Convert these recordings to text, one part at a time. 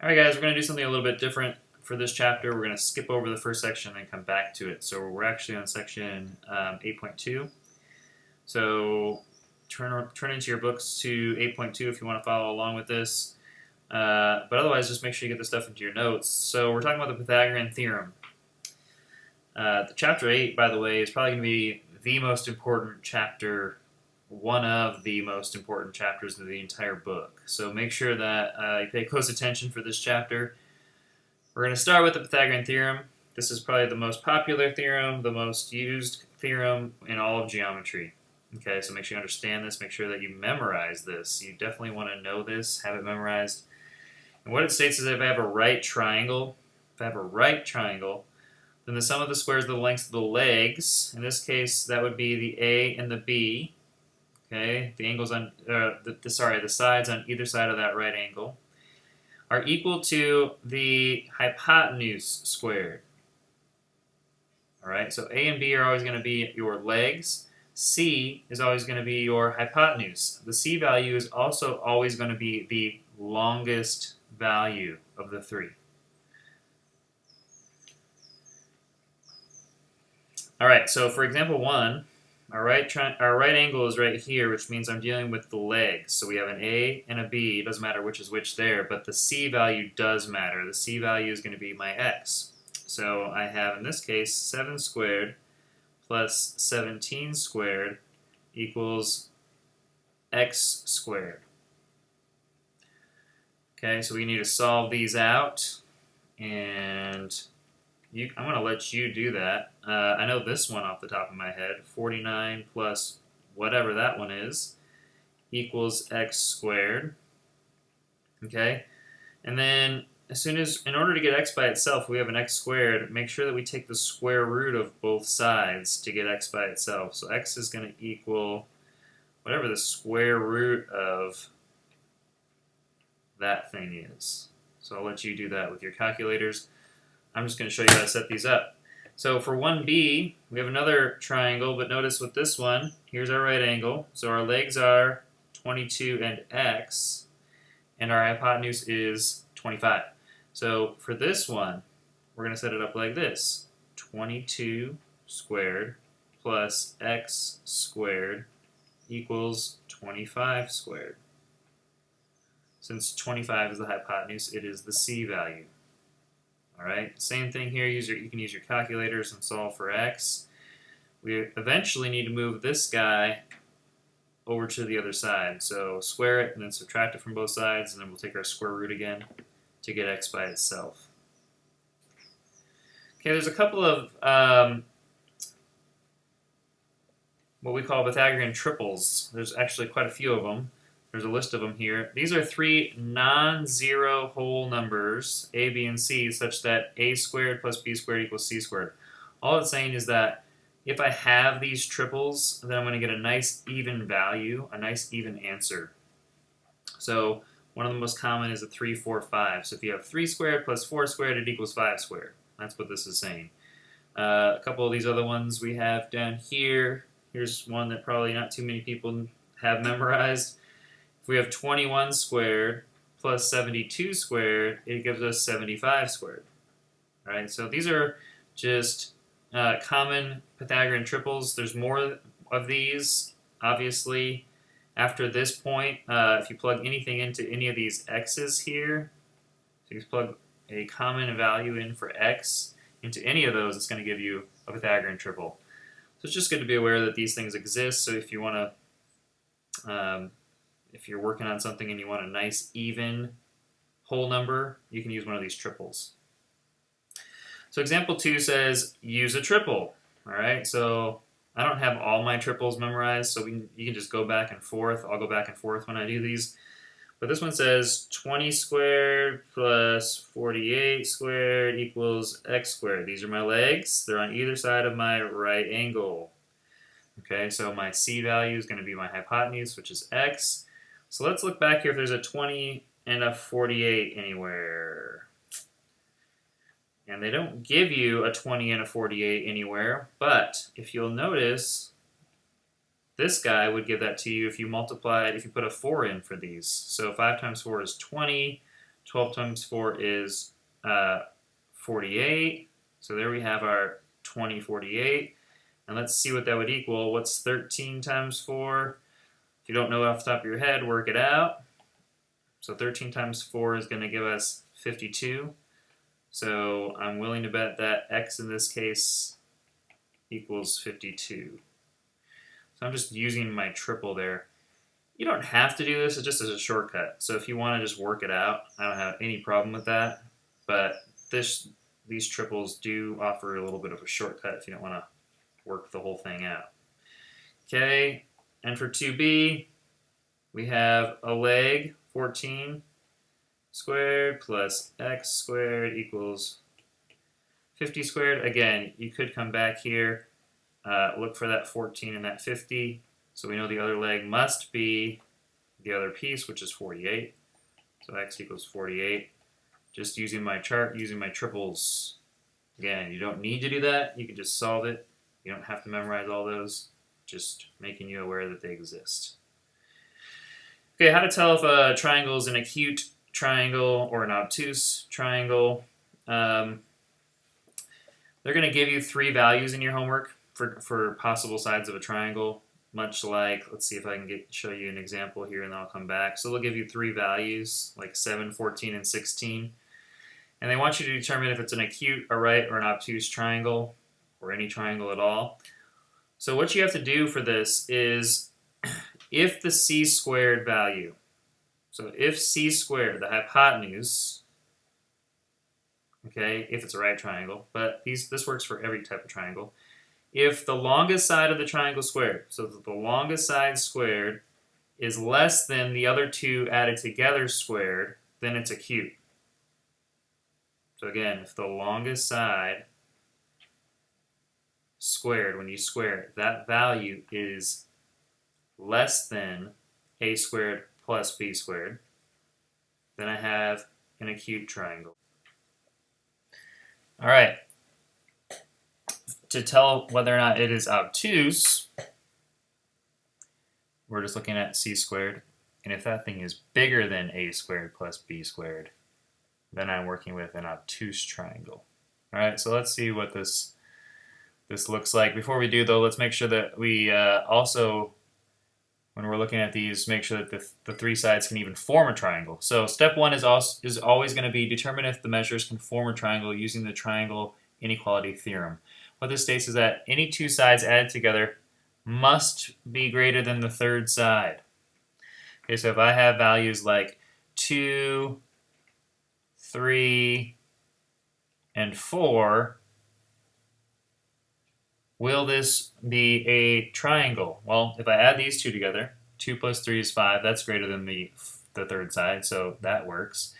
Alright guys, we're going to do something a little bit different for this chapter. We're going to skip over the first section and come back to it. So we're actually on section 8.2. So turn into your books to 8.2 if you want to follow along with this. But otherwise, just make sure you get the stuff into your notes. So we're talking about the Pythagorean Theorem. Chapter 8, by the way, is probably going to be the most important chapter, one of the most important chapters of the entire book. So make sure that you pay close attention for this chapter. We're going to start with the Pythagorean Theorem. This is probably the most popular theorem, the most used theorem in all of geometry. Okay, so make sure you understand this. Make sure that you memorize this. You definitely want to know this, have it memorized. And what it states is that if I have a right triangle, then the sum of the squares of the lengths of the legs, in this case that would be the A and the B, okay, the angles on the sides on either side of that right angle, are equal to the hypotenuse squared. Alright, so A and B are always going to be your legs. C is always going to be your hypotenuse. The C value is also always going to be the longest value of the three. Alright, so for example 1, our right angle is right here, which means I'm dealing with the legs. So we have an A and a B. It doesn't matter which is which there, but the C value does matter. The C value is going to be my X. So I have, in this case, 7 squared plus 17 squared equals X squared. Okay, so we need to solve these out, and I'm going to let you do that. I know this one off the top of my head. 49 plus whatever that one is equals X squared. Okay? And then in order to get X by itself, we have an X squared. Make sure that we take the square root of both sides to get X by itself. So X is going to equal whatever the square root of that thing is. So I'll let you do that with your calculators. I'm just going to show you how to set these up. So for 1B, we have another triangle, but notice with this one, here's our right angle. So our legs are 22 and X, and our hypotenuse is 25. So for this one, we're going to set it up like this. 22 squared plus X squared equals 25 squared. Since 25 is the hypotenuse, it is the C value. Alright, same thing here. You can use your calculators and solve for X. We eventually need to move this guy over to the other side. So square it and then subtract it from both sides, and then we'll take our square root again to get X by itself. Okay, there's a couple of what we call Pythagorean triples. There's actually quite a few of them. There's a list of them here. These are three non-zero whole numbers, A, B, and C, such that A squared plus B squared equals C squared. All it's saying is that if I have these triples, then I'm going to get a nice even value, a nice even answer. So one of the most common is a 3, 4, 5. So if you have 3 squared plus 4 squared, it equals 5 squared. That's what this is saying. A couple of these other ones we have down here. Here's one that probably not too many people have memorized. If we have 21 squared plus 72 squared, it gives us 75 squared. All right, so these are just common Pythagorean triples. There's more of these, obviously. After this point, if you plug anything into any of these x's here, so you plug a common value in for x into any of those, it's going to give you a Pythagorean triple. So it's just good to be aware that these things exist. So if you want to if you're working on something and you want a nice even whole number, you can use one of these triples. So example 2 says use a triple. All right, so I don't have all my triples memorized, so you can just go back and forth. I'll go back and forth when I do these. But this one says 20 squared plus 48 squared equals X squared. These are my legs. They're on either side of my right angle. Okay, so my C value is going to be my hypotenuse, which is X. So let's look back here if there's a 20 and a 48 anywhere. And they don't give you a 20 and a 48 anywhere, but if you'll notice, this guy would give that to you if you multiplied, if you put a 4 in for these. So 5 times 4 is 20, 12 times 4 is 48. So there we have our 2048. And let's see what that would equal. What's 13 times 4? If you don't know off the top of your head, work it out. So 13 times 4 is going to give us 52. So I'm willing to bet that x in this case equals 52. So I'm just using my triple there. You don't have to do this, it's just as a shortcut. So if you want to just work it out, I don't have any problem with that. But these triples do offer a little bit of a shortcut if you don't want to work the whole thing out. Okay, and for 2b, we have a leg, 14 squared plus x squared equals 50 squared. Again, you could come back here, look for that 14 and that 50. So we know the other leg must be the other piece, which is 48. So x equals 48. Just using my chart, using my triples. Again, you don't need to do that. You can just solve it. You don't have to memorize all those. Just making you aware that they exist. Okay, how to tell if a triangle is an acute triangle or an obtuse triangle. They're going to give you 3 values in your homework for possible sides of a triangle, much like, let's see if I can show you an example here and then I'll come back. So they'll give you 3 values, like 7, 14, and 16. And they want you to determine if it's an acute, a right, or an obtuse triangle, or any triangle at all. So what you have to do for this is, if the c squared value, so if c squared, the hypotenuse, okay, if it's a right triangle, but this works for every type of triangle, if the longest side of the triangle squared, so that the longest side squared is less than the other 2 added together squared, then it's acute. So again, if the longest side squared, when you square it, that value is less than a squared plus b squared, then I have an acute triangle. All right. To tell whether or not it is obtuse, we're just looking at c squared, and if that thing is bigger than a squared plus b squared, then I'm working with an obtuse triangle. All right, so let's see what this looks like. Before we do, though, let's make sure that we also, when we're looking at these, make sure that the 3 sides can even form a triangle. So step 1 is always going to be determine if the measures can form a triangle using the triangle inequality theorem. What this states is that any 2 sides added together must be greater than the 3rd side. Okay, so if I have values like 2, 3, and 4, will this be a triangle? Well, if I add these 2 together, 2 plus 3 is 5, that's greater than the 3rd side, so that works.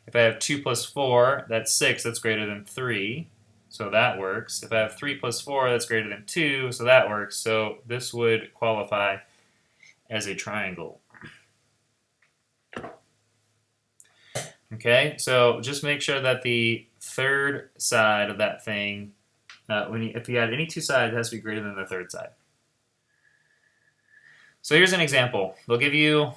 If I have 2 plus 4, that's 6, that's greater than 3, so that works. If I have 3 plus 4, that's greater than 2, so that works. So this would qualify as a triangle. Okay, so just make sure that the 3rd side of that thing, if you add any 2 sides, it has to be greater than the 3rd side. So here's an example. They'll give you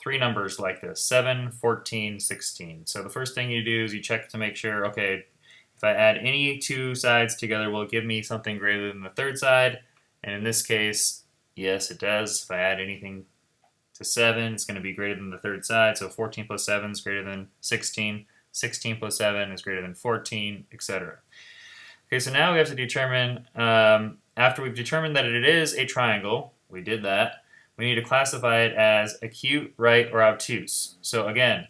3 numbers like this, 7, 14, 16. So the first thing you do is you check to make sure, okay, if I add any 2 sides together, will it give me something greater than the 3rd side? And in this case, yes, it does. If I add anything to 7, it's going to be greater than the 3rd side. So 14 plus 7 is greater than 16. 16 plus 7 is greater than 14, etc. Okay, so now we have to determine, after we've determined that it is a triangle, we did that, we need to classify it as acute, right, or obtuse. So again,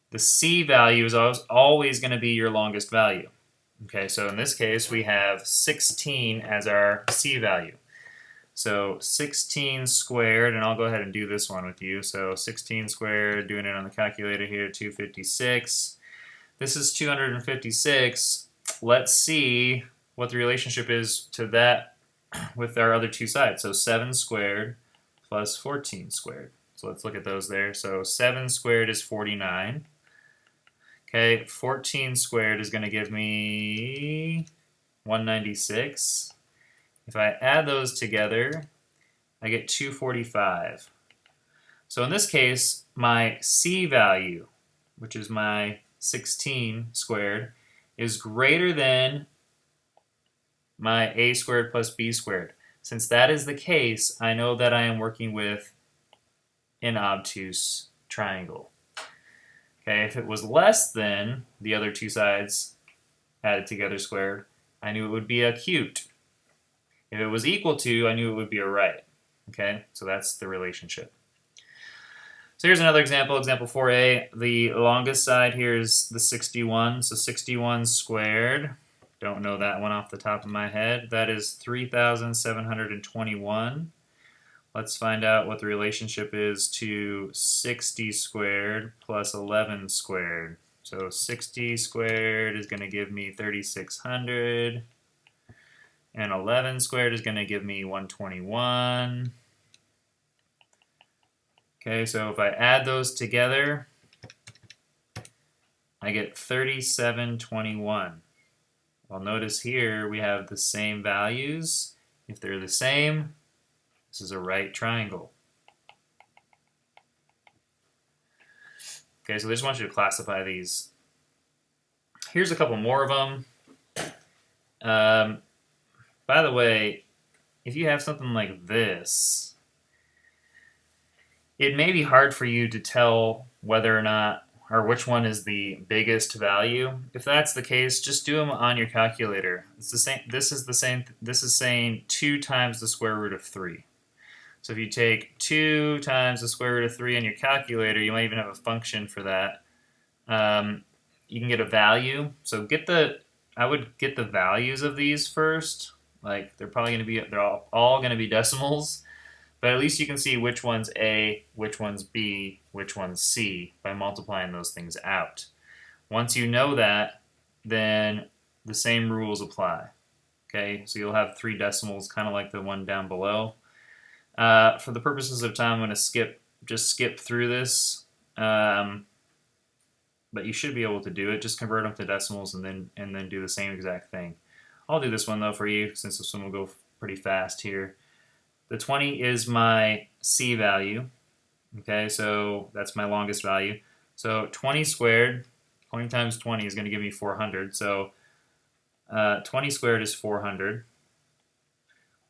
the c value is always going to be your longest value. Okay, so in this case, we have 16 as our c value. So 16 squared, and I'll go ahead and do this one with you. So 16 squared, doing it on the calculator here, 256. This is 256. Let's see what the relationship is to that with our other 2 sides. So 7 squared plus 14 squared. So let's look at those there. So 7 squared is 49. Okay, 14 squared is going to give me 196. If I add those together, I get 245. So in this case, my c value which is my 16 squared, is greater than my a squared plus b squared. Since that is the case, I know that I am working with an obtuse triangle. Okay, if it was less than the other two sides added together squared, I knew it would be acute. If it was equal to, I knew it would be a right. Okay, so that's the relationship. So here's another example, example 4a. The longest side here is the 61, so 61 squared. Don't know that one off the top of my head. That is 3,721. Let's find out what the relationship is to 60 squared plus 11 squared. So 60 squared is going to give me 3,600. And 11 squared is going to give me 121. Okay, so if I add those together, I get 3721. Well, notice here we have the same values. If they're the same, this is a right triangle. Okay, so I just want you to classify these. Here's a couple more of them. By the way, if you have something like this, it may be hard for you to tell whether or not, or which one is the biggest value. If that's the case, just do them on your calculator. It's the same. This is saying 2 times the square root of 3. So if you take 2 times the square root of 3 on your calculator, you might even have a function for that. You can get a value. So I would get the values of these first. Like they're all going to be decimals, but at least you can see which one's A, which one's B, which one's C by multiplying those things out. Once you know that, then the same rules apply. Okay, so you'll have 3 decimals, kind of like the one down below. For the purposes of time, I'm going to just skip through this, but you should be able to do it. Just convert them to decimals and then do the same exact thing. I'll do this one though for you, since this one will go pretty fast here. The 20 is my C value. Okay, so that's my longest value. So 20 squared, 20 times 20 is going to give me 400. So 20 squared is 400.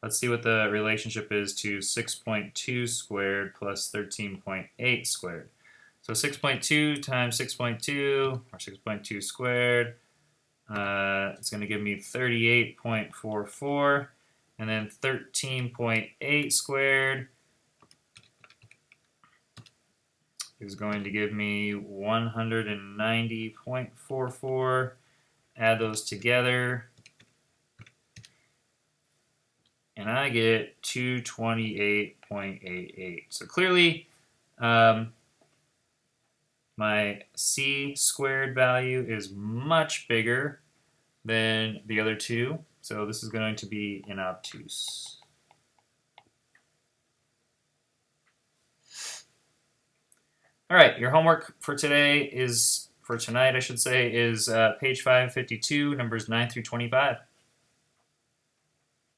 Let's see what the relationship is to 6.2 squared plus 13.8 squared. So 6.2 times 6.2, or 6.2 squared, it's going to give me 38.44, and then 13.8 squared is going to give me 190.44. Add those together, and I get 228.88. So clearly, my C squared value is much bigger than the other two, so this is going to be an obtuse. All right, your homework for tonight, I should say, is page 552, numbers 9 through 25.